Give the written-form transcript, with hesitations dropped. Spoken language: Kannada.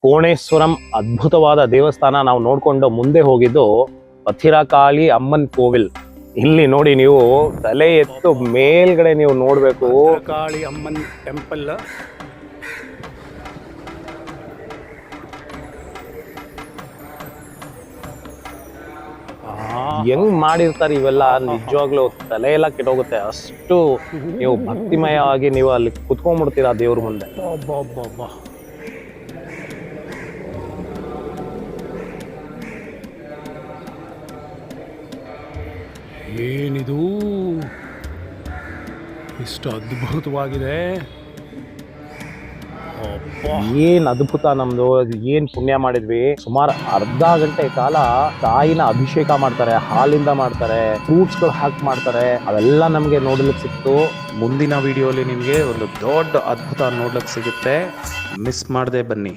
ಕೋಣೇಶ್ವರಂ ಅದ್ಭುತವಾದ ದೇವಸ್ಥಾನ ನಾವು ನೋಡ್ಕೊಂಡು ಮುಂದೆ ಹೋಗಿದ್ದು ಪಥಿರಕಾಳಿ ಅಮ್ಮನ್ ಕೋವಿಲ್. ಇಲ್ಲಿ ನೋಡಿ, ನೀವು ತಲೆ ಎತ್ತು ಮೇಲ್ಗಡೆ ನೀವು ನೋಡ್ಬೇಕು. ಕಾಳಿ ಅಮ್ಮನ್ ಟೆಂಪಲ್. ಹೆಂಗ್ ಮಾಡಿರ್ತಾರೆ ಇವೆಲ್ಲ, ನಿಜವಾಗ್ಲೂ ತಲೆ ಎಲ್ಲ ಕೆಟ್ಟೋಗುತ್ತೆ. ಅಷ್ಟು ನೀವು ಭಕ್ತಿಮಯವಾಗಿ ನೀವು ಅಲ್ಲಿ ಕುತ್ಕೊಂಡ್ಬಿಡ್ತೀರಾ ದೇವ್ರ ಮುಂದೆ. ಏನಿದು ಇಷ್ಟು ಅದ್ಭುತವಾಗಿದೆ. ಏನ್ ಅದ್ಭುತ ನಮ್ದು, ಏನ್ ಪುಣ್ಯ ಮಾಡಿದ್ವಿ. ಸುಮಾರು ಅರ್ಧ ಗಂಟೆ ಕಾಲ ತಾಯಿನ ಅಭಿಷೇಕ ಮಾಡ್ತಾರೆ, ಹಾಲಿಂದ ಮಾಡ್ತಾರೆ, ಫ್ರೂಟ್ಸ್ ಗಳು ಹಾಕಿ ಮಾಡ್ತಾರೆ. ಅವೆಲ್ಲ ನಮ್ಗೆ ನೋಡ್ಲಿಕ್ಕೆ ಸಿಕ್ತು. ಮುಂದಿನ ವಿಡಿಯೋಲಿ ನಿಮಗೆ ಒಂದು ದೊಡ್ಡ ಅದ್ಭುತ ನೋಡ್ಲಿಕ್ಕೆ ಸಿಗುತ್ತೆ. ಮಿಸ್ ಮಾಡದೆ ಬನ್ನಿ.